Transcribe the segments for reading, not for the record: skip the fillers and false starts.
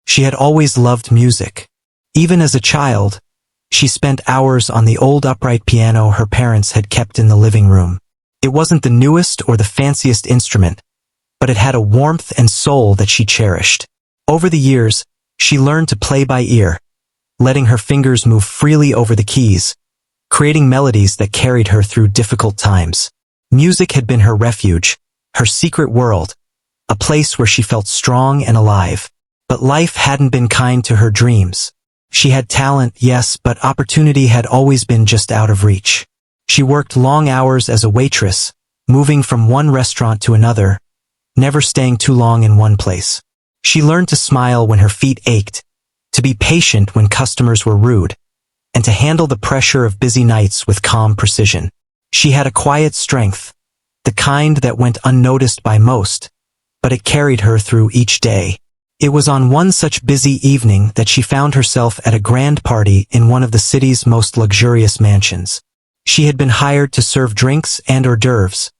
She had always loved music. Even as a child, she spent hours on the old upright piano her parents had kept in the living room. It wasn't the newest or the fanciest instrument, but it had a warmth and soul that she cherished. Over the years, she learned to play by ear, letting her fingers move freely over the keys, creating melodies that carried her through difficult times. Music had been her refuge, her secret world, a place where she felt strong and alive. But life hadn't been kind to her dreams. She had talent, yes, but opportunity had always been just out of reach. She worked long hours as a waitress, moving from one restaurant to another, never staying too long in one place. She learned to smile when her feet ached, to be patient when customers were rude, and to handle the pressure of busy nights with calm precision. She had a quiet strength, the kind that went unnoticed by most, but it carried her through each day. It was on one such busy evening that she found herself at a grand party in one of the city's most luxurious mansions. She had been hired to serve drinks and hors d'oeuvres,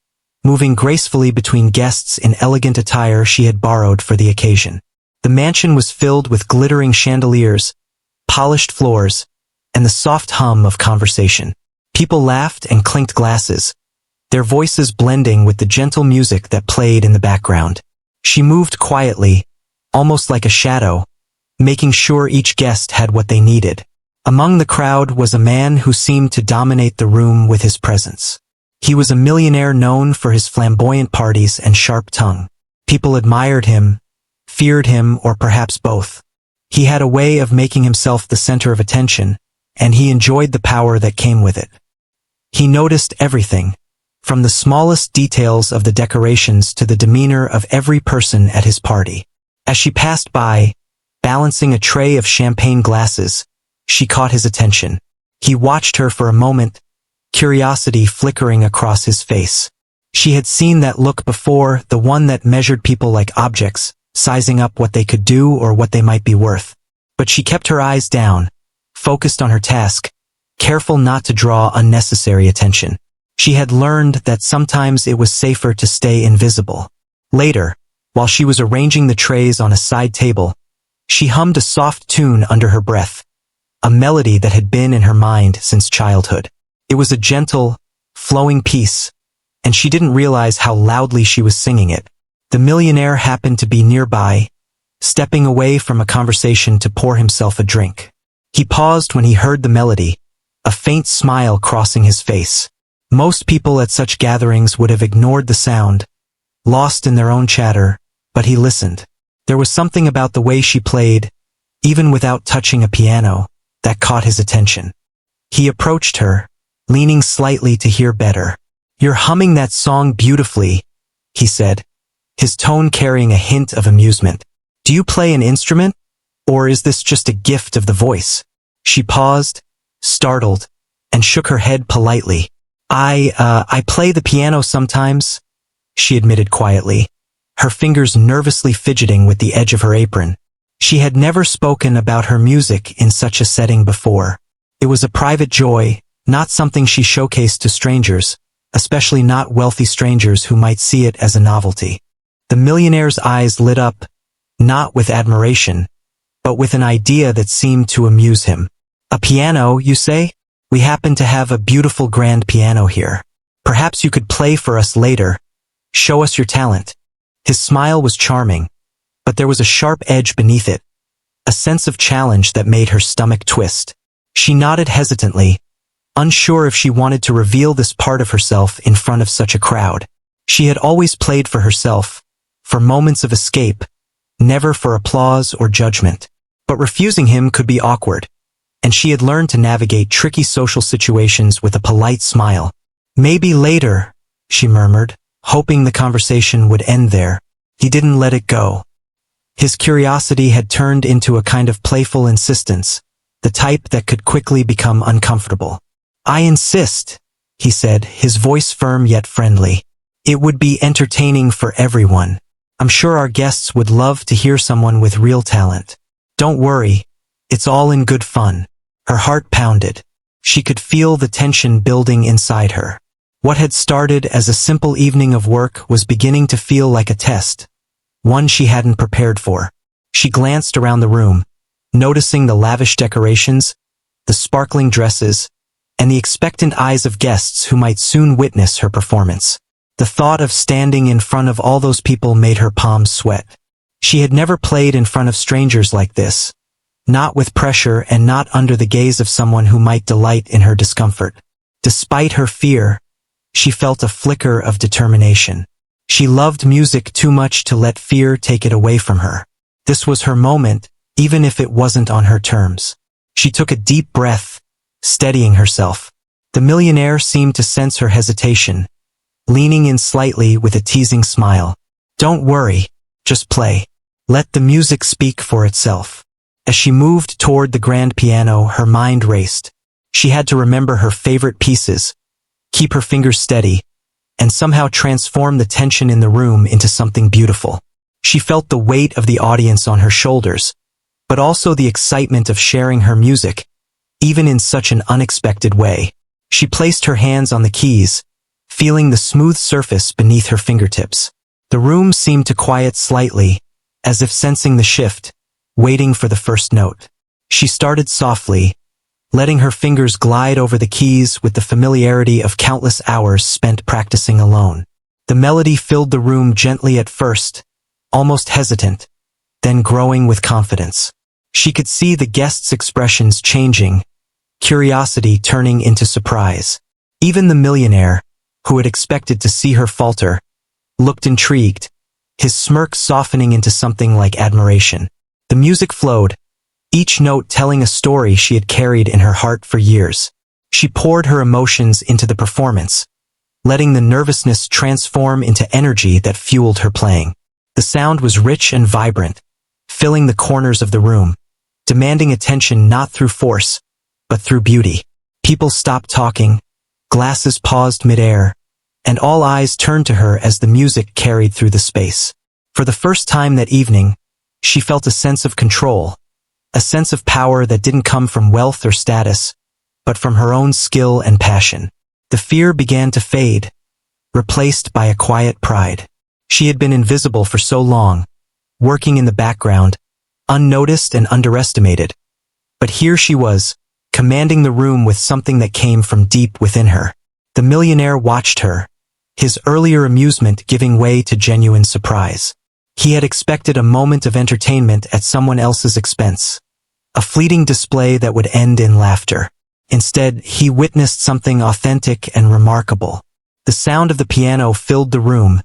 moving gracefully between guests in elegant attire she had borrowed for the occasion. The mansion was filled with glittering chandeliers, polished floors, and the soft hum of conversation. People laughed and clinked glasses, their voices blending with the gentle music that played in the background. She moved quietly, almost like a shadow, making sure each guest had what they needed. Among the crowd was a man who seemed to dominate the room with his presence. He was a millionaire known for his flamboyant parties and sharp tongue. People admired him, feared him, or perhaps both. He had a way of making himself the center of attention, and he enjoyed the power that came with it. He noticed everything, from the smallest details of the decorations to the demeanor of every person at his party. As she passed by, balancing a tray of champagne glasses, she caught his attention. He watched her for a moment, curiosity flickering across his face. She had seen that look before, the one that measured people like objects, sizing up what they could do or what they might be worth. But she kept her eyes down, focused on her task, careful not to draw unnecessary attention. She had learned that sometimes it was safer to stay invisible. Later, while she was arranging the trays on a side table, she hummed a soft tune under her breath, a melody that had been in her mind since childhood. It was a gentle, flowing piece, and she didn't realize how loudly she was singing it. The millionaire happened to be nearby, stepping away from a conversation to pour himself a drink. He paused when he heard the melody, a faint smile crossing his face. Most people at such gatherings would have ignored the sound, lost in their own chatter, but he listened. There was something about the way she played, even without touching a piano, that caught his attention. He approached her, leaning slightly to hear better. "You're humming that song beautifully," he said, his tone carrying a hint of amusement. "Do you play an instrument? Or is this just a gift of the voice?" She paused, startled, and shook her head politely. I play the piano sometimes," she admitted quietly, her fingers nervously fidgeting with the edge of her apron. She had never spoken about her music in such a setting before. It was a private joy, not something she showcased to strangers, especially not wealthy strangers who might see it as a novelty. The millionaire's eyes lit up, not with admiration, but with an idea that seemed to amuse him. "A piano, you say? We happen to have a beautiful grand piano here. Perhaps you could play for us later. Show us your talent." His smile was charming, but there was a sharp edge beneath it, a sense of challenge that made her stomach twist. She nodded hesitantly, unsure if she wanted to reveal this part of herself in front of such a crowd. She had always played for herself, for moments of escape, never for applause or judgment. But refusing him could be awkward, and she had learned to navigate tricky social situations with a polite smile. "Maybe later," she murmured, hoping the conversation would end there. He didn't let it go. His curiosity had turned into a kind of playful insistence, the type that could quickly become uncomfortable. "I insist," he said, his voice firm yet friendly. "It would be entertaining for everyone. I'm sure our guests would love to hear someone with real talent. Don't worry, it's all in good fun." Her heart pounded. She could feel the tension building inside her. What had started as a simple evening of work was beginning to feel like a test, one she hadn't prepared for. She glanced around the room, noticing the lavish decorations, the sparkling dresses, and the expectant eyes of guests who might soon witness her performance. The thought of standing in front of all those people made her palms sweat. She had never played in front of strangers like this, not with pressure and not under the gaze of someone who might delight in her discomfort. Despite her fear, she felt a flicker of determination. She loved music too much to let fear take it away from her. This was her moment, even if it wasn't on her terms. She took a deep breath, steadying herself. The millionaire seemed to sense her hesitation, leaning in slightly with a teasing smile. "Don't worry, just play. Let the music speak for itself." As she moved toward the grand piano, her mind raced. She had to remember her favorite pieces, keep her fingers steady, and somehow transform the tension in the room into something beautiful. She felt the weight of the audience on her shoulders, but also the excitement of sharing her music, even in such an unexpected way. She placed her hands on the keys, feeling the smooth surface beneath her fingertips. The room seemed to quiet slightly, as if sensing the shift, waiting for the first note. She started softly, letting her fingers glide over the keys with the familiarity of countless hours spent practicing alone. The melody filled the room gently at first, almost hesitant, then growing with confidence. She could see the guests' expressions changing, curiosity turning into surprise. Even the millionaire, who had expected to see her falter, looked intrigued, his smirk softening into something like admiration. The music flowed, each note telling a story she had carried in her heart for years. She poured her emotions into the performance, letting the nervousness transform into energy that fueled her playing. The sound was rich and vibrant, filling the corners of the room, demanding attention not through force, but through beauty. People stopped talking, glasses paused midair, and all eyes turned to her as the music carried through the space. For the first time that evening, she felt a sense of control, a sense of power that didn't come from wealth or status, but from her own skill and passion. The fear began to fade, replaced by a quiet pride. She had been invisible for so long, working in the background, unnoticed and underestimated. But here she was, commanding the room with something that came from deep within her. The millionaire watched her, his earlier amusement giving way to genuine surprise. He had expected a moment of entertainment at someone else's expense, a fleeting display that would end in laughter. Instead, he witnessed something authentic and remarkable. The sound of the piano filled the room,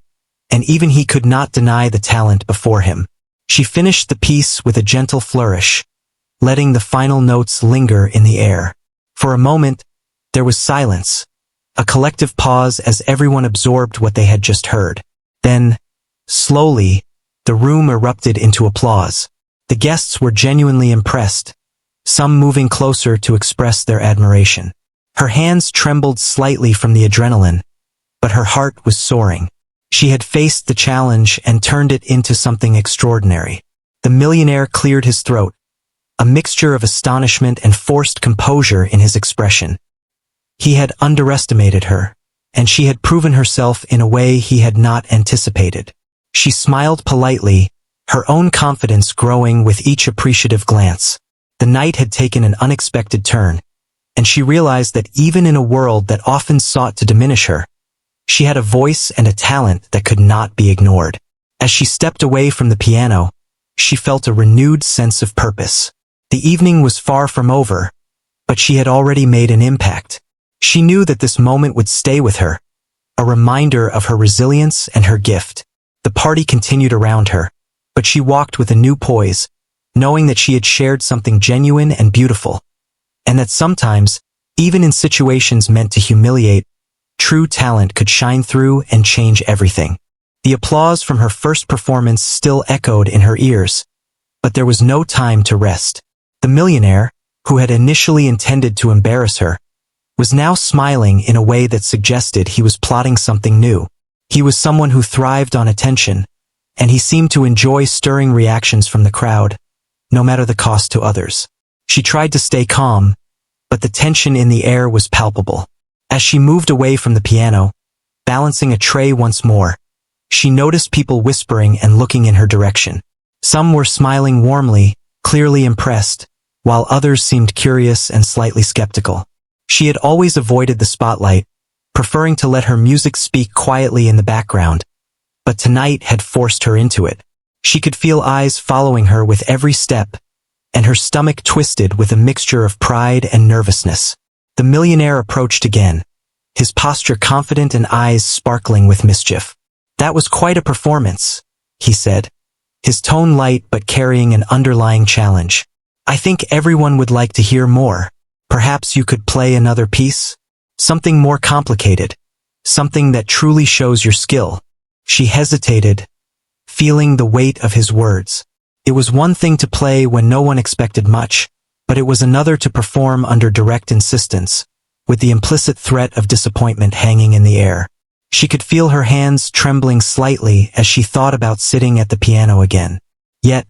and even he could not deny the talent before him. She finished the piece with a gentle flourish, letting the final notes linger in the air. For a moment, there was silence, a collective pause as everyone absorbed what they had just heard. Then, slowly, the room erupted into applause. The guests were genuinely impressed, some moving closer to express their admiration. Her hands trembled slightly from the adrenaline, but her heart was soaring. She had faced the challenge and turned it into something extraordinary. The millionaire cleared his throat, a mixture of astonishment and forced composure in his expression. He had underestimated her, and she had proven herself in a way he had not anticipated. She smiled politely, her own confidence growing with each appreciative glance. The night had taken an unexpected turn, and she realized that even in a world that often sought to diminish her, she had a voice and a talent that could not be ignored. As she stepped away from the piano, she felt a renewed sense of purpose. The evening was far from over, but she had already made an impact. She knew that this moment would stay with her, a reminder of her resilience and her gift. The party continued around her, but she walked with a new poise, knowing that she had shared something genuine and beautiful, and that sometimes, even in situations meant to humiliate, true talent could shine through and change everything. The applause from her first performance still echoed in her ears, but there was no time to rest. The millionaire, who had initially intended to embarrass her, was now smiling in a way that suggested he was plotting something new. He was someone who thrived on attention, and he seemed to enjoy stirring reactions from the crowd, no matter the cost to others. She tried to stay calm, but the tension in the air was palpable. As she moved away from the piano, balancing a tray once more, she noticed people whispering and looking in her direction. Some were smiling warmly, clearly impressed, while others seemed curious and slightly skeptical. She had always avoided the spotlight, preferring to let her music speak quietly in the background, but tonight had forced her into it. She could feel eyes following her with every step, and her stomach twisted with a mixture of pride and nervousness. The millionaire approached again, his posture confident and eyes sparkling with mischief. "That was quite a performance," he said, his tone light but carrying an underlying challenge. "I think everyone would like to hear more. Perhaps you could play another piece? Something more complicated. Something that truly shows your skill." She hesitated, feeling the weight of his words. It was one thing to play when no one expected much, but it was another to perform under direct insistence, with the implicit threat of disappointment hanging in the air. She could feel her hands trembling slightly as she thought about sitting at the piano again. Yet,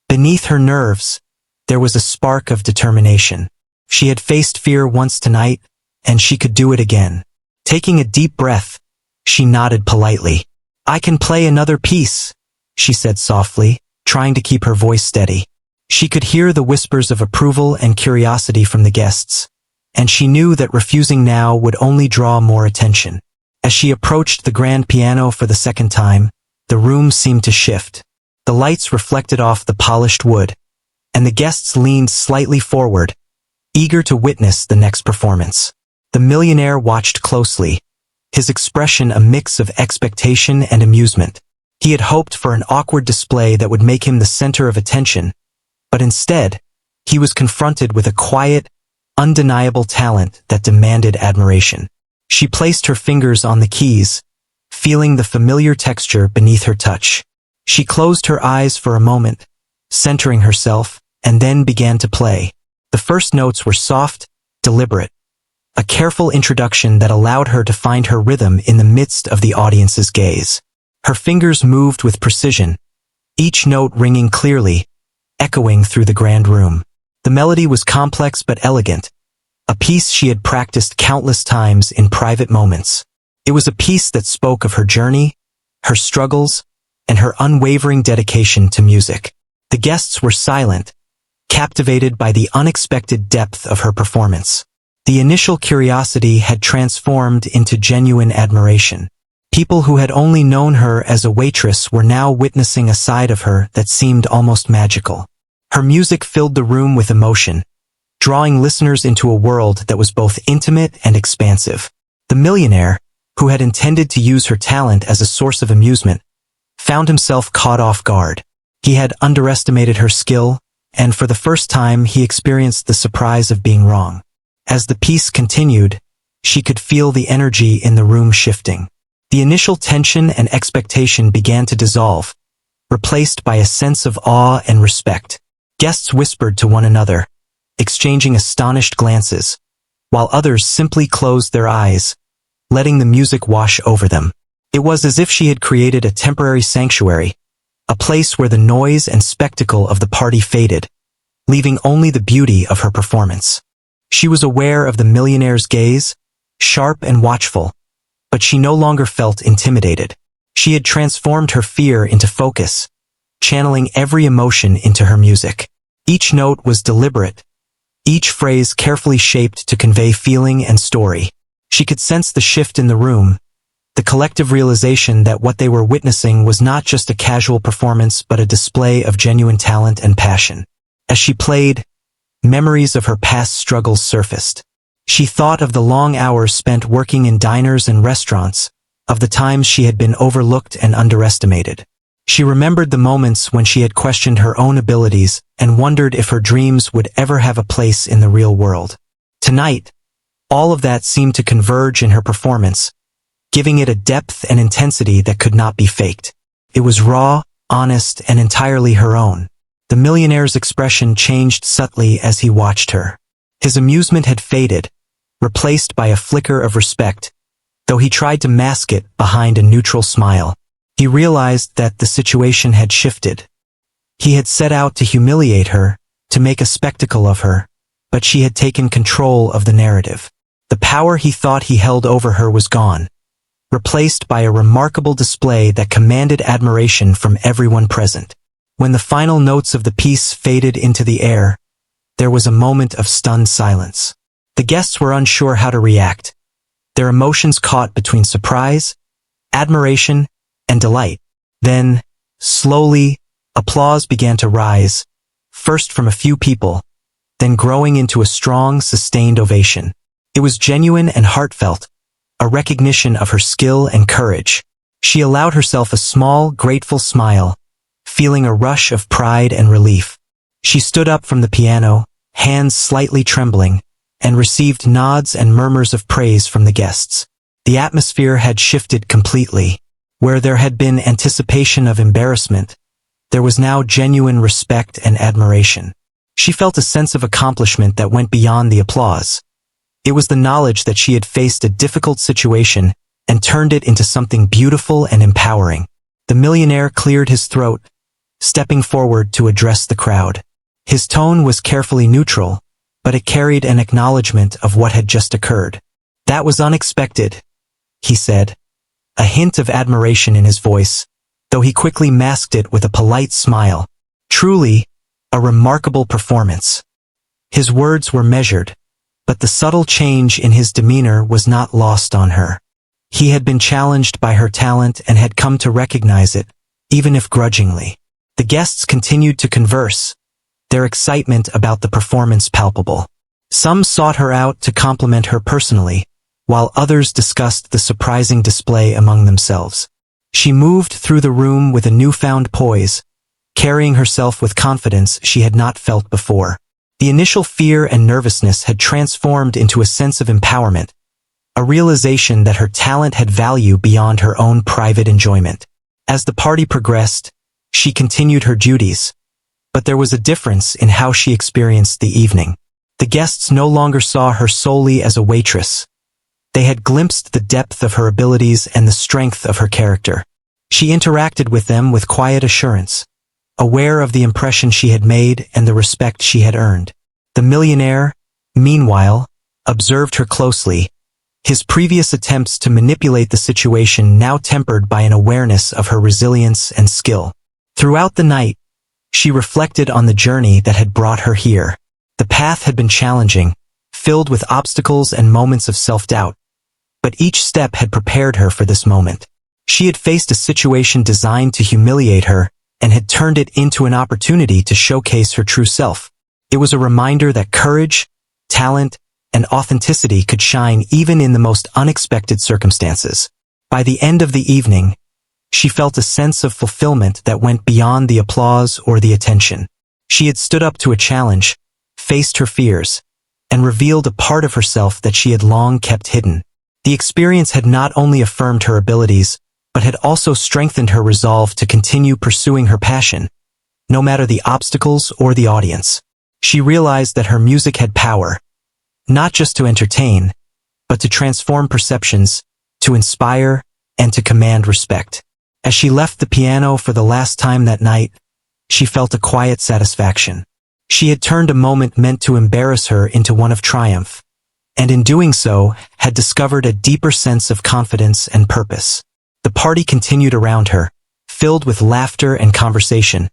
beneath her nerves, there was a spark of determination. She had faced fear once tonight, and she could do it again. Taking a deep breath, she nodded politely. "I can play another piece," she said softly, trying to keep her voice steady. She could hear the whispers of approval and curiosity from the guests, and she knew that refusing now would only draw more attention. As she approached the grand piano for the second time, the room seemed to shift. The lights reflected off the polished wood, and the guests leaned slightly forward, eager to witness the next performance. The millionaire watched closely, his expression a mix of expectation and amusement. He had hoped for an awkward display that would make him the center of attention, but instead, he was confronted with a quiet, undeniable talent that demanded admiration. She placed her fingers on the keys, feeling the familiar texture beneath her touch. She closed her eyes for a moment, centering herself, and then began to play. The first notes were soft, deliberate, a careful introduction that allowed her to find her rhythm in the midst of the audience's gaze. Her fingers moved with precision, each note ringing clearly, echoing through the grand room. The melody was complex but elegant, a piece she had practiced countless times in private moments. It was a piece that spoke of her journey, her struggles, and her unwavering dedication to music. The guests were silent, captivated by the unexpected depth of her performance. The initial curiosity had transformed into genuine admiration. People who had only known her as a waitress were now witnessing a side of her that seemed almost magical. Her music filled the room with emotion, drawing listeners into a world that was both intimate and expansive. The millionaire, who had intended to use her talent as a source of amusement, found himself caught off guard. He had underestimated her skill, and for the first time he experienced the surprise of being wrong. As the piece continued, she could feel the energy in the room shifting. The initial tension and expectation began to dissolve, replaced by a sense of awe and respect. Guests whispered to one another, exchanging astonished glances, while others simply closed their eyes, letting the music wash over them. It was as if she had created a temporary sanctuary, a place where the noise and spectacle of the party faded, leaving only the beauty of her performance. She was aware of the millionaire's gaze, sharp and watchful, but she no longer felt intimidated. She had transformed her fear into focus, channeling every emotion into her music. Each note was deliberate, each phrase carefully shaped to convey feeling and story. She could sense the shift in the room, the collective realization that what they were witnessing was not just a casual performance but a display of genuine talent and passion. As she played, memories of her past struggles surfaced. She thought of the long hours spent working in diners and restaurants, of the times she had been overlooked and underestimated. She remembered the moments when she had questioned her own abilities and wondered if her dreams would ever have a place in the real world. Tonight, all of that seemed to converge in her performance, giving it a depth and intensity that could not be faked. It was raw, honest, and entirely her own. The millionaire's expression changed subtly as he watched her. His amusement had faded, replaced by a flicker of respect, though he tried to mask it behind a neutral smile. He realized that the situation had shifted. He had set out to humiliate her, to make a spectacle of her, but she had taken control of the narrative. The power he thought he held over her was gone, replaced by a remarkable display that commanded admiration from everyone present. When the final notes of the piece faded into the air, there was a moment of stunned silence. The guests were unsure how to react, their emotions caught between surprise, admiration, and delight. Then, slowly, applause began to rise, first from a few people, then growing into a strong, sustained ovation. It was genuine and heartfelt, a recognition of her skill and courage. She allowed herself a small, grateful smile, feeling a rush of pride and relief. She stood up from the piano, hands slightly trembling, and received nods and murmurs of praise from the guests. The atmosphere had shifted completely. Where there had been anticipation of embarrassment, there was now genuine respect and admiration. She felt a sense of accomplishment that went beyond the applause. It was the knowledge that she had faced a difficult situation and turned it into something beautiful and empowering. The millionaire cleared his throat, stepping forward to address the crowd. His tone was carefully neutral, but it carried an acknowledgement of what had just occurred. "That was unexpected," he said, a hint of admiration in his voice, though he quickly masked it with a polite smile. "Truly, a remarkable performance." His words were measured, but the subtle change in his demeanor was not lost on her. He had been challenged by her talent and had come to recognize it, even if grudgingly. The guests continued to converse, their excitement about the performance palpable. Some sought her out to compliment her personally, while others discussed the surprising display among themselves. She moved through the room with a newfound poise, carrying herself with confidence she had not felt before. The initial fear and nervousness had transformed into a sense of empowerment, a realization that her talent had value beyond her own private enjoyment. As the party progressed, she continued her duties, but there was a difference in how she experienced the evening. The guests no longer saw her solely as a waitress. They had glimpsed the depth of her abilities and the strength of her character. She interacted with them with quiet assurance, aware of the impression she had made and the respect she had earned. The millionaire, meanwhile, observed her closely, his previous attempts to manipulate the situation now tempered by an awareness of her resilience and skill. Throughout the night, she reflected on the journey that had brought her here. The path had been challenging, filled with obstacles and moments of self-doubt, but each step had prepared her for this moment. She had faced a situation designed to humiliate her and had turned it into an opportunity to showcase her true self. It was a reminder that courage, talent, and authenticity could shine even in the most unexpected circumstances. By the end of the evening, she felt a sense of fulfillment that went beyond the applause or the attention. She had stood up to a challenge, faced her fears, and revealed a part of herself that she had long kept hidden. The experience had not only affirmed her abilities, but had also strengthened her resolve to continue pursuing her passion, no matter the obstacles or the audience. She realized that her music had power, not just to entertain, but to transform perceptions, to inspire, and to command respect. As she left the piano for the last time that night, she felt a quiet satisfaction. She had turned a moment meant to embarrass her into one of triumph, and in doing so, had discovered a deeper sense of confidence and purpose. The party continued around her, filled with laughter and conversation,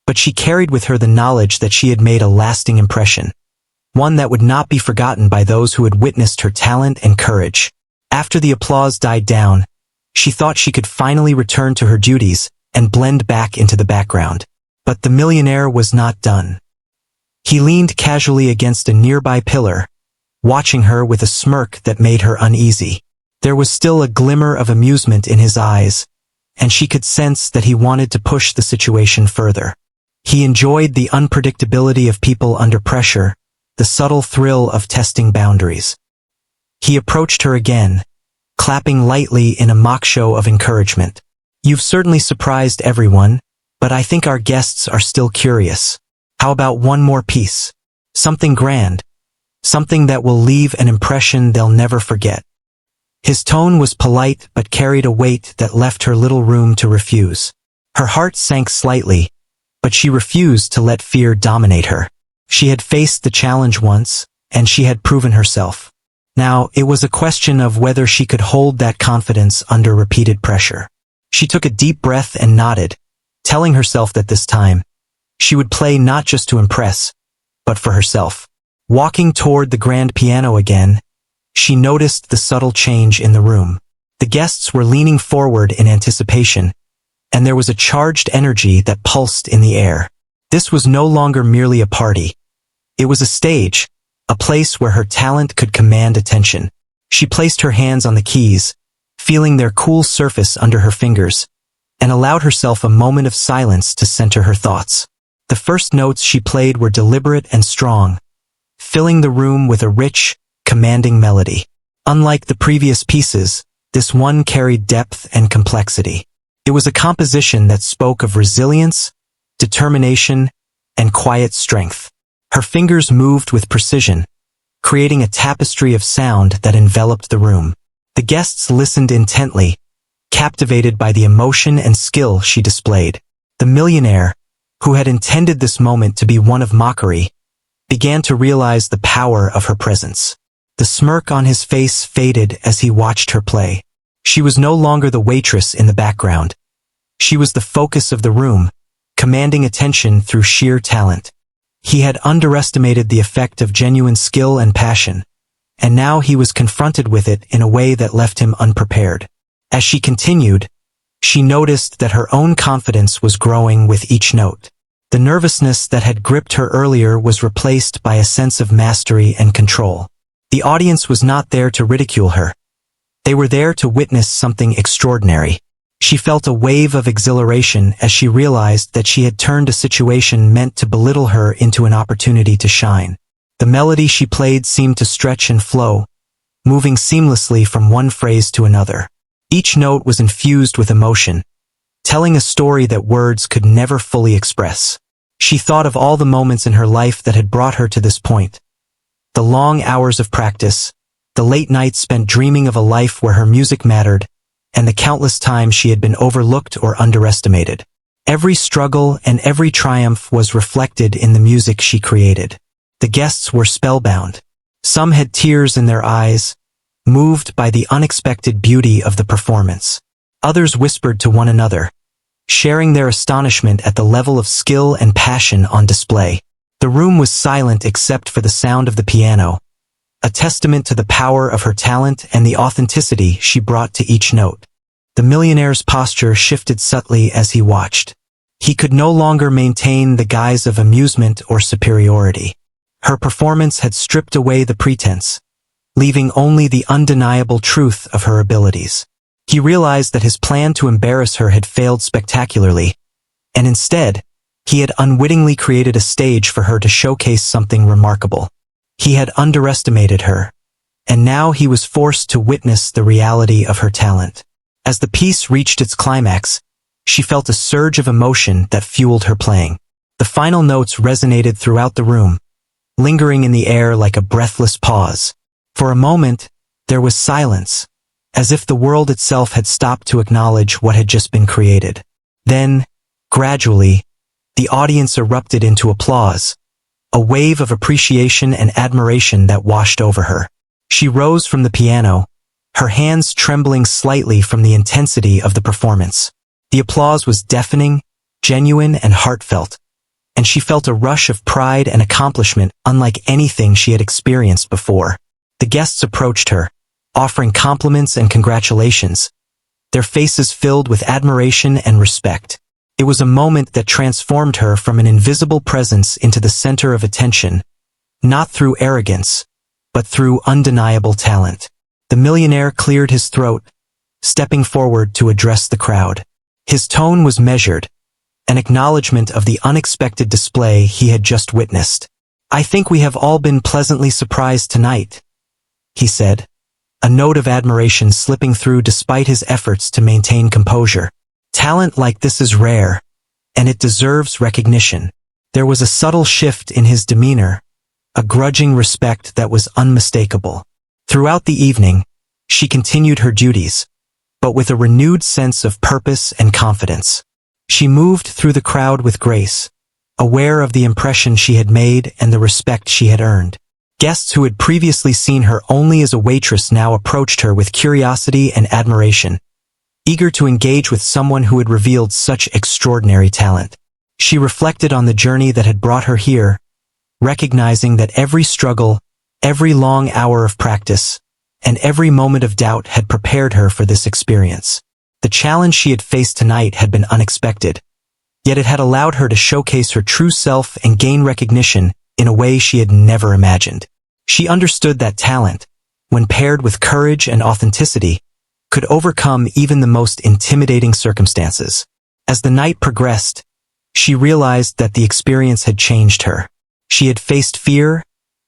but she carried with her the knowledge that she had made a lasting impression, one that would not be forgotten by those who had witnessed her talent and courage. After the applause died down, she thought she could finally return to her duties and blend back into the background. But the millionaire was not done. He leaned casually against a nearby pillar, watching her with a smirk that made her uneasy. There was still a glimmer of amusement in his eyes, and she could sense that he wanted to push the situation further. He enjoyed the unpredictability of people under pressure, the subtle thrill of testing boundaries. He approached her again, clapping lightly in a mock show of encouragement. "You've certainly surprised everyone, but I think our guests are still curious. How about one more piece? Something grand. Something that will leave an impression they'll never forget." His tone was polite but carried a weight that left her little room to refuse. Her heart sank slightly, but she refused to let fear dominate her. She had faced the challenge once, and she had proven herself. Now, it was a question of whether she could hold that confidence under repeated pressure. She took a deep breath and nodded, telling herself that this time, She would play not just to impress, but for herself. Walking toward the grand piano again, she noticed the subtle change in the room. The guests were leaning forward in anticipation, and there was a charged energy that pulsed in the air. This was no longer merely a party. It was a stage, a place where her talent could command attention. She placed her hands on the keys, feeling their cool surface under her fingers, and allowed herself a moment of silence to center her thoughts. The first notes she played were deliberate and strong, filling the room with a rich, commanding melody. Unlike the previous pieces, this one carried depth and complexity. It was a composition that spoke of resilience, determination, and quiet strength. Her fingers moved with precision, creating a tapestry of sound that enveloped the room. The guests listened intently, captivated by the emotion and skill she displayed. The millionaire, who had intended this moment to be one of mockery, began to realize the power of her presence. The smirk on his face faded as he watched her play. She was no longer the waitress in the background. She was the focus of the room, commanding attention through sheer talent. He had underestimated the effect of genuine skill and passion, and now he was confronted with it in a way that left him unprepared. As she continued, she noticed that her own confidence was growing with each note. The nervousness that had gripped her earlier was replaced by a sense of mastery and control. The audience was not there to ridicule her. They were there to witness something extraordinary. She felt a wave of exhilaration as she realized that she had turned a situation meant to belittle her into an opportunity to shine. The melody she played seemed to stretch and flow, moving seamlessly from one phrase to another. Each note was infused with emotion, telling a story that words could never fully express. She thought of all the moments in her life that had brought her to this point. The long hours of practice, the late nights spent dreaming of a life where her music mattered, and the countless times she had been overlooked or underestimated. Every struggle and every triumph was reflected in the music she created. The guests were spellbound. Some had tears in their eyes, moved by the unexpected beauty of the performance. Others whispered to one another, sharing their astonishment at the level of skill and passion on display. The room was silent except for the sound of the piano, a testament to the power of her talent and the authenticity she brought to each note. The millionaire's posture shifted subtly as he watched. He could no longer maintain the guise of amusement or superiority. Her performance had stripped away the pretense, leaving only the undeniable truth of her abilities. He realized that his plan to embarrass her had failed spectacularly, and instead, he had unwittingly created a stage for her to showcase something remarkable. He had underestimated her, and now he was forced to witness the reality of her talent. As the piece reached its climax, she felt a surge of emotion that fueled her playing. The final notes resonated throughout the room, lingering in the air like a breathless pause. For a moment, there was silence, as if the world itself had stopped to acknowledge what had just been created. Then, gradually, the audience erupted into applause, a wave of appreciation and admiration that washed over her. She rose from the piano, her hands trembling slightly from the intensity of the performance. The applause was deafening, genuine, and heartfelt, and she felt a rush of pride and accomplishment unlike anything she had experienced before. The guests approached her, offering compliments and congratulations, their faces filled with admiration and respect. It was a moment that transformed her from an invisible presence into the center of attention, not through arrogance, but through undeniable talent. The millionaire cleared his throat, stepping forward to address the crowd. His tone was measured, an acknowledgement of the unexpected display he had just witnessed. "I think we have all been pleasantly surprised tonight," he said, a note of admiration slipping through despite his efforts to maintain composure. "Talent like this is rare, and it deserves recognition." There was a subtle shift in his demeanor, a grudging respect that was unmistakable. Throughout the evening, she continued her duties, but with a renewed sense of purpose and confidence. She moved through the crowd with grace, aware of the impression she had made and the respect she had earned. Guests who had previously seen her only as a waitress now approached her with curiosity and admiration, eager to engage with someone who had revealed such extraordinary talent. She reflected on the journey that had brought her here, recognizing that every struggle, every long hour of practice, and every moment of doubt had prepared her for this experience. The challenge she had faced tonight had been unexpected, yet it had allowed her to showcase her true self and gain recognition in a way she had never imagined. She understood that talent, when paired with courage and authenticity, could overcome even the most intimidating circumstances. As the night progressed, she realized that the experience had changed her. She had faced fear,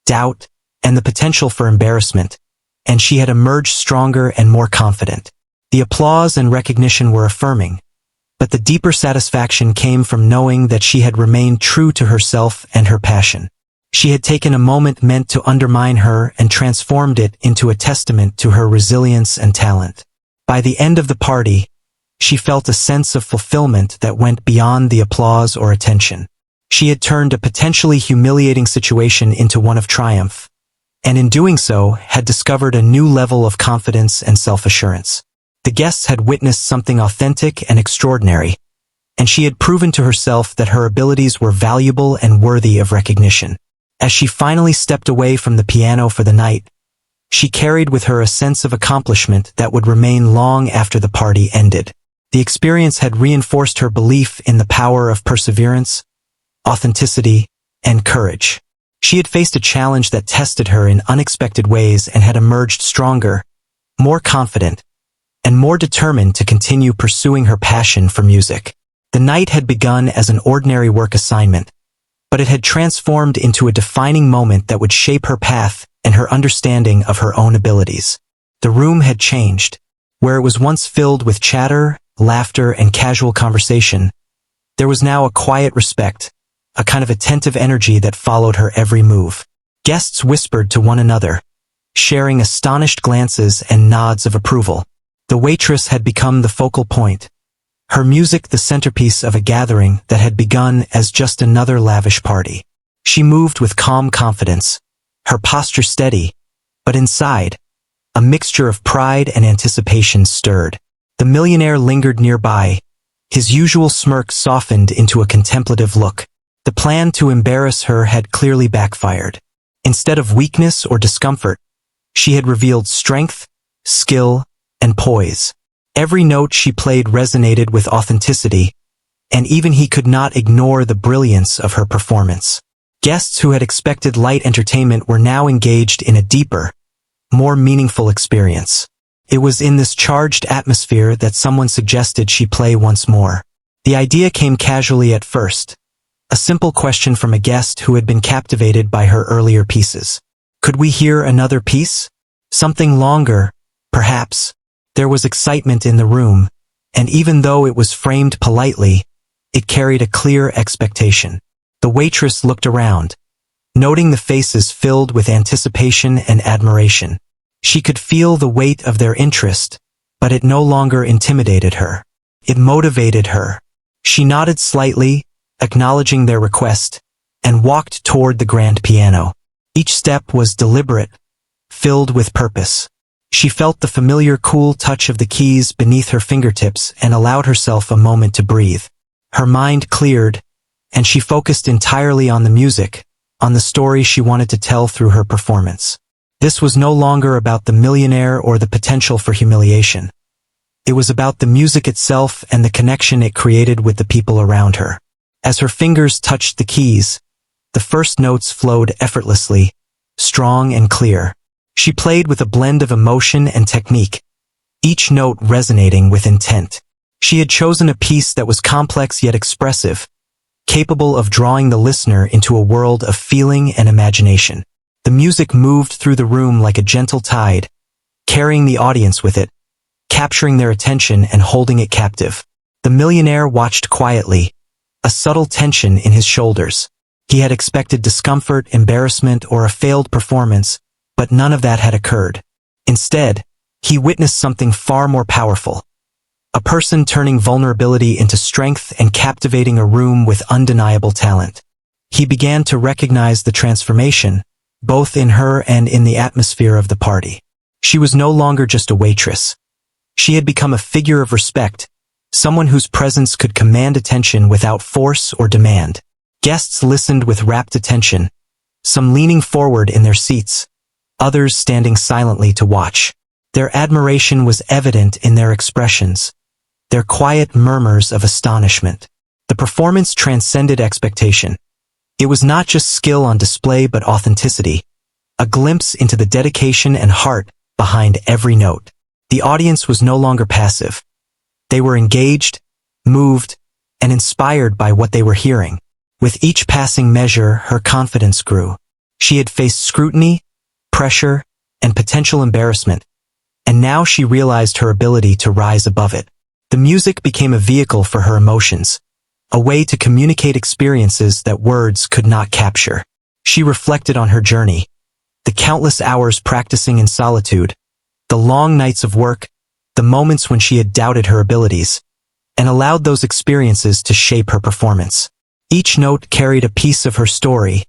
doubt, and the potential for embarrassment, and she had emerged stronger and more confident. The applause and recognition were affirming, but the deeper satisfaction came from knowing that she had remained true to herself and her passion. She had taken a moment meant to undermine her and transformed it into a testament to her resilience and talent. By the end of the party, she felt a sense of fulfillment that went beyond the applause or attention. She had turned a potentially humiliating situation into one of triumph, and in doing so, had discovered a new level of confidence and self-assurance. The guests had witnessed something authentic and extraordinary, and she had proven to herself that her abilities were valuable and worthy of recognition. As she finally stepped away from the piano for the night, she carried with her a sense of accomplishment that would remain long after the party ended. The experience had reinforced her belief in the power of perseverance, authenticity, and courage. She had faced a challenge that tested her in unexpected ways and had emerged stronger, more confident, and more determined to continue pursuing her passion for music. The night had begun as an ordinary work assignment, but it had transformed into a defining moment that would shape her path and her understanding of her own abilities. The room had changed. Where it was once filled with chatter, laughter, and casual conversation, there was now a quiet respect, a kind of attentive energy that followed her every move. Guests whispered to one another, sharing astonished glances and nods of approval. The waitress had become the focal point, her music the centerpiece of a gathering that had begun as just another lavish party. She moved with calm confidence, her posture steady, but inside, a mixture of pride and anticipation stirred. The millionaire lingered nearby, his usual smirk softened into a contemplative look. The plan to embarrass her had clearly backfired. Instead of weakness or discomfort, she had revealed strength, skill, and poise. Every note she played resonated with authenticity, and even he could not ignore the brilliance of her performance. Guests who had expected light entertainment were now engaged in a deeper, more meaningful experience. It was in this charged atmosphere that someone suggested she play once more. The idea came casually at first, a simple question from a guest who had been captivated by her earlier pieces. Could we hear another piece? Something longer, perhaps. There was excitement in the room, and even though it was framed politely, it carried a clear expectation. The waitress looked around, noting the faces filled with anticipation and admiration. She could feel the weight of their interest, but it no longer intimidated her. It motivated her. She nodded slightly, acknowledging their request, and walked toward the grand piano. Each step was deliberate, filled with purpose. She felt the familiar cool touch of the keys beneath her fingertips and allowed herself a moment to breathe. Her mind cleared, and she focused entirely on the music, on the story she wanted to tell through her performance. This was no longer about the millionaire or the potential for humiliation. It was about the music itself and the connection it created with the people around her. As her fingers touched the keys, the first notes flowed effortlessly, strong and clear. She played with a blend of emotion and technique, each note resonating with intent. She had chosen a piece that was complex yet expressive, capable of drawing the listener into a world of feeling and imagination. The music moved through the room like a gentle tide, carrying the audience with it, capturing their attention and holding it captive. The millionaire watched quietly, a subtle tension in his shoulders. He had expected discomfort, embarrassment, or a failed performance, but none of that had occurred. Instead, he witnessed something far more powerful. A person turning vulnerability into strength and captivating a room with undeniable talent. He began to recognize the transformation, both in her and in the atmosphere of the party. She was no longer just a waitress. She had become a figure of respect, someone whose presence could command attention without force or demand. Guests listened with rapt attention, some leaning forward in their seats, others standing silently to watch. Their admiration was evident in their expressions, their quiet murmurs of astonishment. The performance transcended expectation. It was not just skill on display but authenticity, a glimpse into the dedication and heart behind every note. The audience was no longer passive. They were engaged, moved, and inspired by what they were hearing. With each passing measure, her confidence grew. She had faced scrutiny, pressure, and potential embarrassment, and now she realized her ability to rise above it. The music became a vehicle for her emotions, a way to communicate experiences that words could not capture. She reflected on her journey, the countless hours practicing in solitude, the long nights of work, the moments when she had doubted her abilities, and allowed those experiences to shape her performance. Each note carried a piece of her story,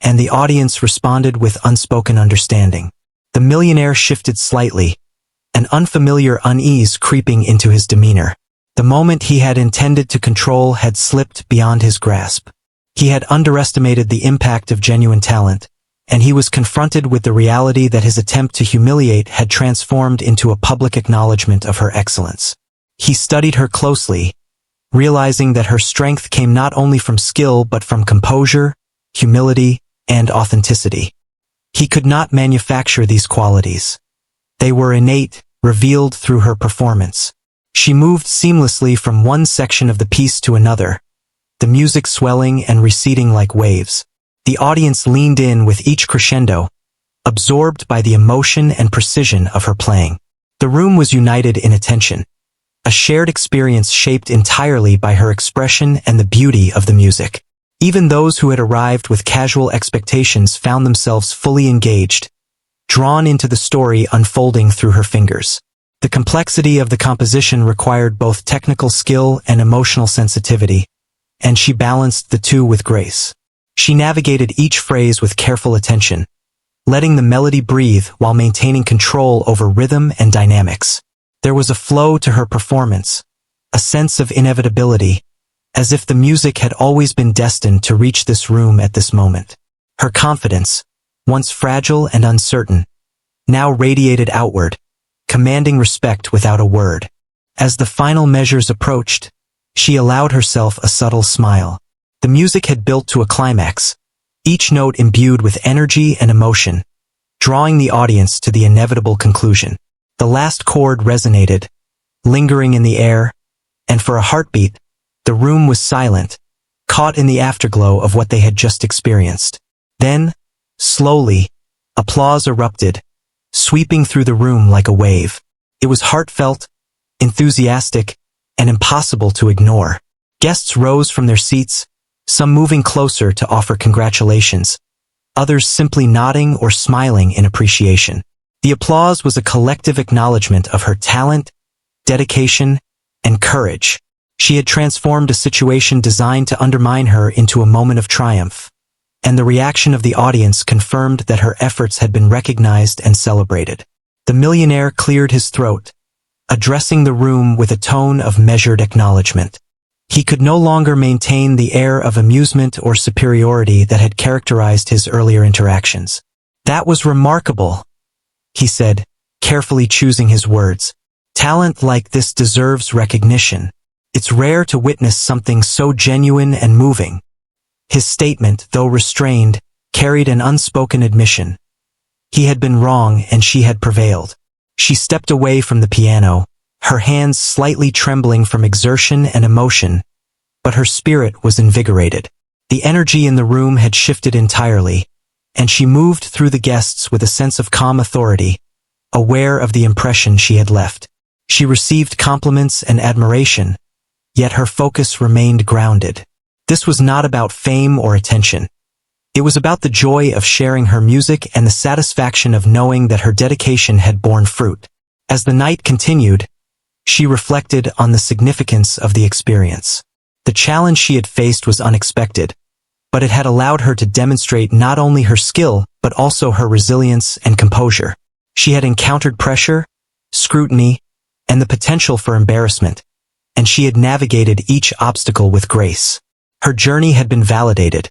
and the audience responded with unspoken understanding. The millionaire shifted slightly, an unfamiliar unease creeping into his demeanor. The moment he had intended to control had slipped beyond his grasp. He had underestimated the impact of genuine talent, and he was confronted with the reality that his attempt to humiliate had transformed into a public acknowledgement of her excellence. He studied her closely, realizing that her strength came not only from skill but from composure, humility, and authenticity. He could not manufacture these qualities. They were innate, revealed through her performance. She moved seamlessly from one section of the piece to another, the music swelling and receding like waves. The audience leaned in with each crescendo, absorbed by the emotion and precision of her playing. The room was united in attention, a shared experience shaped entirely by her expression and the beauty of the music. Even those who had arrived with casual expectations found themselves fully engaged, drawn into the story unfolding through her fingers. The complexity of the composition required both technical skill and emotional sensitivity, and she balanced the two with grace. She navigated each phrase with careful attention, letting the melody breathe while maintaining control over rhythm and dynamics. There was a flow to her performance, a sense of inevitability, as if the music had always been destined to reach this room at this moment. Her confidence, once fragile and uncertain, now radiated outward, commanding respect without a word. As the final measures approached, she allowed herself a subtle smile. The music had built to a climax, each note imbued with energy and emotion, drawing the audience to the inevitable conclusion. The last chord resonated, lingering in the air, and for a heartbeat, the room was silent, caught in the afterglow of what they had just experienced. Then, slowly, applause erupted, sweeping through the room like a wave. It was heartfelt, enthusiastic, and impossible to ignore. Guests rose from their seats, some moving closer to offer congratulations, others simply nodding or smiling in appreciation. The applause was a collective acknowledgement of her talent, dedication, and courage. She had transformed a situation designed to undermine her into a moment of triumph, and the reaction of the audience confirmed that her efforts had been recognized and celebrated. The millionaire cleared his throat, addressing the room with a tone of measured acknowledgement. He could no longer maintain the air of amusement or superiority that had characterized his earlier interactions. "That was remarkable," he said, carefully choosing his words. "Talent like this deserves recognition. It's rare to witness something so genuine and moving." His statement, though restrained, carried an unspoken admission. He had been wrong and she had prevailed. She stepped away from the piano, her hands slightly trembling from exertion and emotion, but her spirit was invigorated. The energy in the room had shifted entirely, and she moved through the guests with a sense of calm authority, aware of the impression she had left. She received compliments and admiration, yet her focus remained grounded. This was not about fame or attention. It was about the joy of sharing her music and the satisfaction of knowing that her dedication had borne fruit. As the night continued, she reflected on the significance of the experience. The challenge she had faced was unexpected, but it had allowed her to demonstrate not only her skill, but also her resilience and composure. She had encountered pressure, scrutiny, and the potential for embarrassment, and she had navigated each obstacle with grace. Her journey had been validated,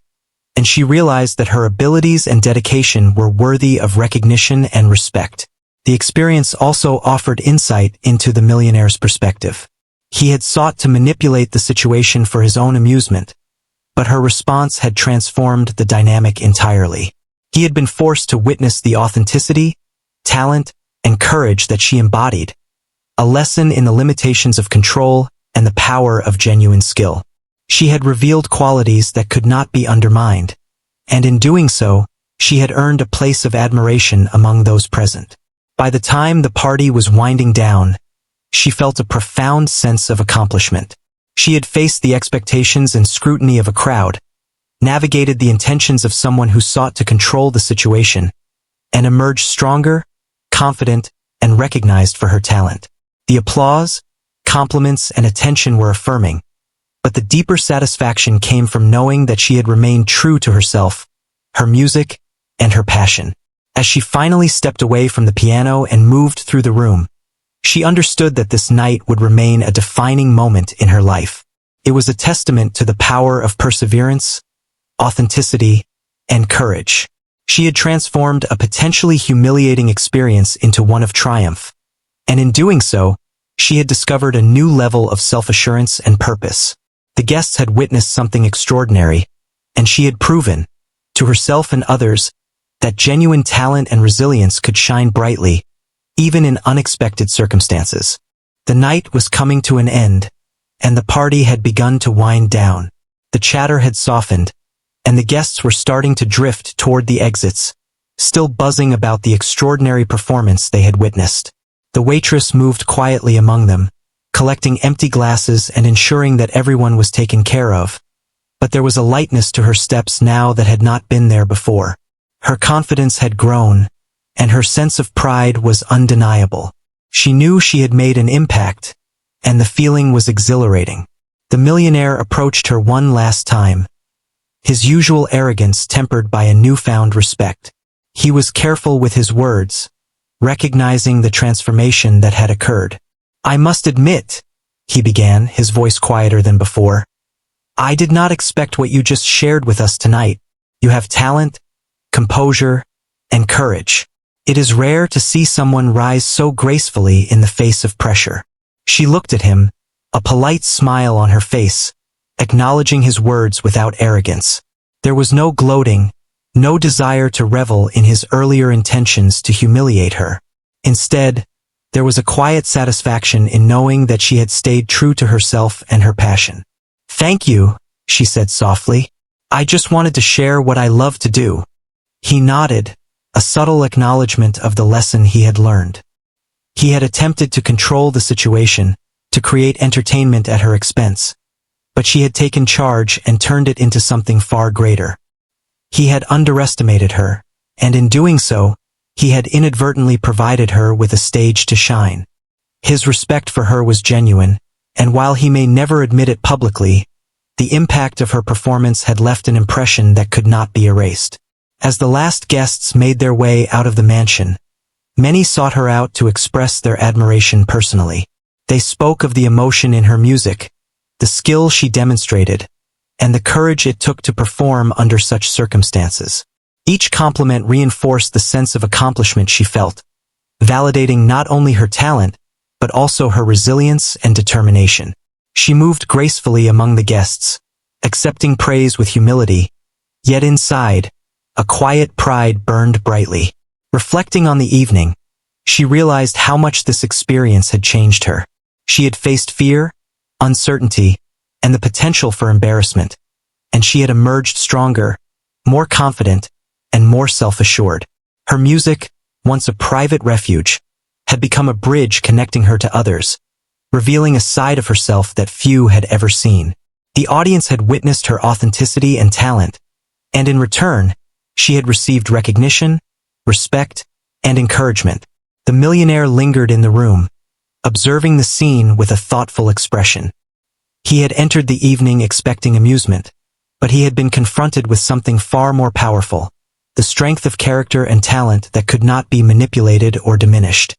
and she realized that her abilities and dedication were worthy of recognition and respect. The experience also offered insight into the millionaire's perspective. He had sought to manipulate the situation for his own amusement, but her response had transformed the dynamic entirely. He had been forced to witness the authenticity, talent, and courage that she embodied, a lesson in the limitations of control and the power of genuine skill. She had revealed qualities that could not be undermined, and in doing so, she had earned a place of admiration among those present. By the time the party was winding down, she felt a profound sense of accomplishment. She had faced the expectations and scrutiny of a crowd, navigated the intentions of someone who sought to control the situation, and emerged stronger, confident, and recognized for her talent. The applause, compliments, and attention were affirming, but the deeper satisfaction came from knowing that she had remained true to herself, her music, and her passion. As she finally stepped away from the piano and moved through the room, she understood that this night would remain a defining moment in her life. It was a testament to the power of perseverance, authenticity, and courage. She had transformed a potentially humiliating experience into one of triumph, and in doing so, she had discovered a new level of self-assurance and purpose. The guests had witnessed something extraordinary, and she had proven, to herself and others, that genuine talent and resilience could shine brightly, even in unexpected circumstances. The night was coming to an end, and the party had begun to wind down. The chatter had softened, and the guests were starting to drift toward the exits, still buzzing about the extraordinary performance they had witnessed. The waitress moved quietly among them, collecting empty glasses and ensuring that everyone was taken care of. But there was a lightness to her steps now that had not been there before. Her confidence had grown, and her sense of pride was undeniable. She knew she had made an impact, and the feeling was exhilarating. The millionaire approached her one last time, his usual arrogance tempered by a newfound respect. He was careful with his words, recognizing the transformation that had occurred. "I must admit," he began, his voice quieter than before, "I did not expect what you just shared with us tonight. You have talent, composure, and courage. It is rare to see someone rise so gracefully in the face of pressure." She looked at him, a polite smile on her face, acknowledging his words without arrogance. There was no gloating, no desire to revel in his earlier intentions to humiliate her. Instead, there was a quiet satisfaction in knowing that she had stayed true to herself and her passion. "Thank you," she said softly. "I just wanted to share what I love to do." He nodded, a subtle acknowledgement of the lesson he had learned. He had attempted to control the situation, to create entertainment at her expense, but she had taken charge and turned it into something far greater. He had underestimated her, and in doing so, he had inadvertently provided her with a stage to shine. His respect for her was genuine, and while he may never admit it publicly, the impact of her performance had left an impression that could not be erased. As the last guests made their way out of the mansion, many sought her out to express their admiration personally. They spoke of the emotion in her music, the skill she demonstrated, and the courage it took to perform under such circumstances. Each compliment reinforced the sense of accomplishment she felt, validating not only her talent, but also her resilience and determination. She moved gracefully among the guests, accepting praise with humility, yet inside, a quiet pride burned brightly. Reflecting on the evening, she realized how much this experience had changed her. She had faced fear, uncertainty, and the potential for embarrassment, and she had emerged stronger, more confident, and more self-assured. Her music, once a private refuge, had become a bridge connecting her to others, revealing a side of herself that few had ever seen. The audience had witnessed her authenticity and talent, and in return, she had received recognition, respect, and encouragement. The millionaire lingered in the room, observing the scene with a thoughtful expression. He had entered the evening expecting amusement, but he had been confronted with something far more powerful, the strength of character and talent that could not be manipulated or diminished.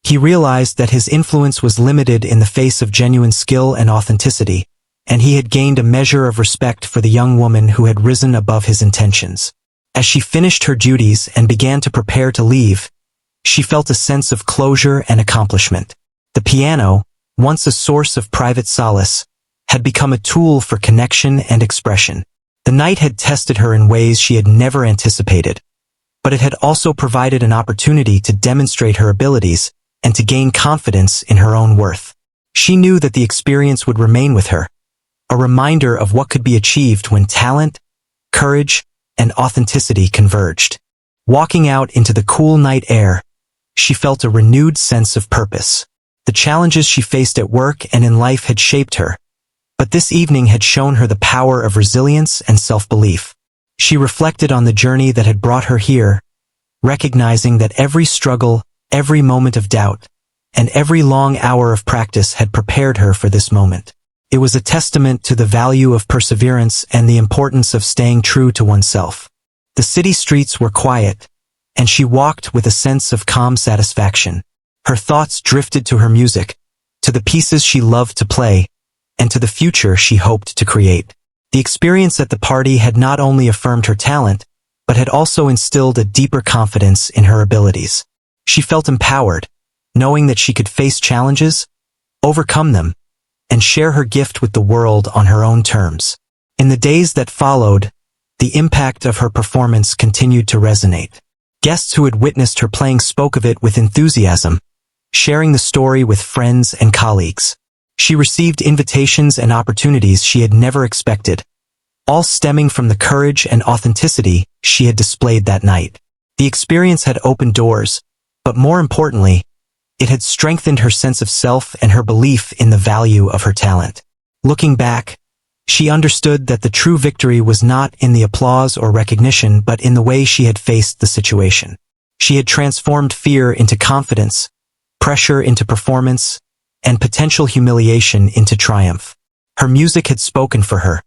He realized that his influence was limited in the face of genuine skill and authenticity, and he had gained a measure of respect for the young woman who had risen above his intentions. As she finished her duties and began to prepare to leave, she felt a sense of closure and accomplishment. The piano, once a source of private solace, had become a tool for connection and expression. The night had tested her in ways she had never anticipated, but it had also provided an opportunity to demonstrate her abilities and to gain confidence in her own worth. She knew that the experience would remain with her, a reminder of what could be achieved when talent, courage, and authenticity converged. Walking out into the cool night air, she felt a renewed sense of purpose. The challenges she faced at work and in life had shaped her, but this evening had shown her the power of resilience and self-belief. She reflected on the journey that had brought her here, recognizing that every struggle, every moment of doubt, and every long hour of practice had prepared her for this moment. It was a testament to the value of perseverance and the importance of staying true to oneself. The city streets were quiet, and she walked with a sense of calm satisfaction. Her thoughts drifted to her music, to the pieces she loved to play, and to the future she hoped to create. The experience at the party had not only affirmed her talent, but had also instilled a deeper confidence in her abilities. She felt empowered, knowing that she could face challenges, overcome them, and share her gift with the world on her own terms. In the days that followed, the impact of her performance continued to resonate. Guests who had witnessed her playing spoke of it with enthusiasm, sharing the story with friends and colleagues. She received invitations and opportunities she had never expected, all stemming from the courage and authenticity she had displayed that night. The experience had opened doors, but more importantly, it had strengthened her sense of self and her belief in the value of her talent. Looking back, she understood that the true victory was not in the applause or recognition but in the way she had faced the situation. She had transformed fear into confidence, pressure into performance, and potential humiliation into triumph. Her music had spoken for her,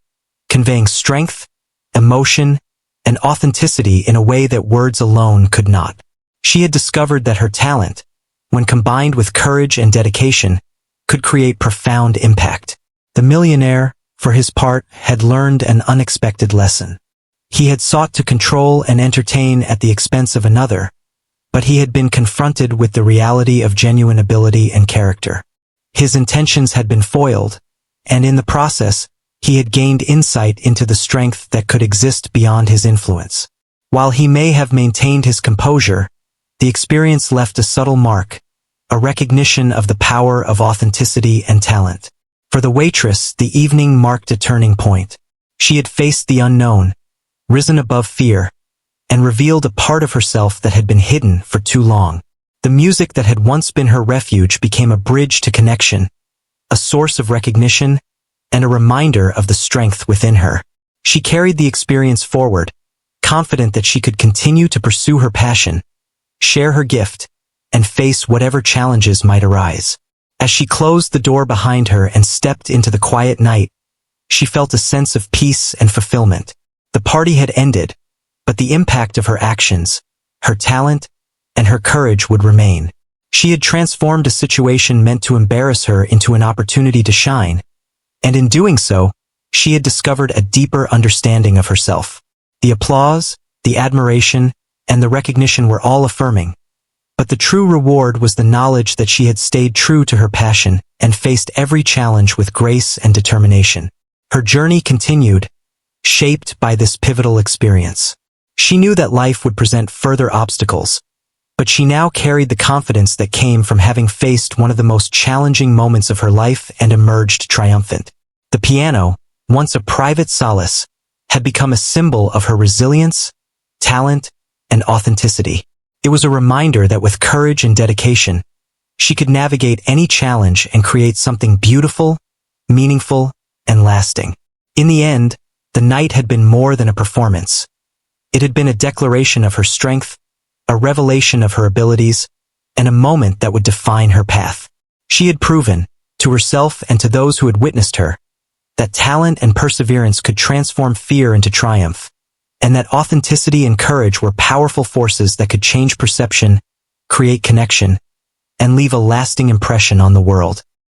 conveying strength, emotion, and authenticity in a way that words alone could not. She had discovered that her talent, when combined with courage and dedication, could create profound impact. The millionaire, for his part, had learned an unexpected lesson. He had sought to control and entertain at the expense of another, but he had been confronted with the reality of genuine ability and character. His intentions had been foiled, and in the process, he had gained insight into the strength that could exist beyond his influence. While he may have maintained his composure, the experience left a subtle mark, a recognition of the power of authenticity and talent. For the waitress, the evening marked a turning point. She had faced the unknown, risen above fear, and revealed a part of herself that had been hidden for too long. The music that had once been her refuge became a bridge to connection, a source of recognition, and a reminder of the strength within her. She carried the experience forward, confident that she could continue to pursue her passion, share her gift, and face whatever challenges might arise. As she closed the door behind her and stepped into the quiet night, she felt a sense of peace and fulfillment. The party had ended, but the impact of her actions, her talent, and her courage would remain. She had transformed a situation meant to embarrass her into an opportunity to shine, and in doing so, she had discovered a deeper understanding of herself. The applause, the admiration, and the recognition were all affirming, but the true reward was the knowledge that she had stayed true to her passion and faced every challenge with grace and determination. Her journey continued, shaped by this pivotal experience. She knew that life would present further obstacles, but she now carried the confidence that came from having faced one of the most challenging moments of her life and emerged triumphant. The piano, once a private solace, had become a symbol of her resilience, talent, and authenticity. It was a reminder that with courage and dedication, she could navigate any challenge and create something beautiful, meaningful, and lasting. In the end, the night had been more than a performance. It had been a declaration of her strength, a revelation of her abilities, and a moment that would define her path. She had proven, to herself and to those who had witnessed her, that talent and perseverance could transform fear into triumph, and that authenticity and courage were powerful forces that could change perception, create connection, and leave a lasting impression on the world.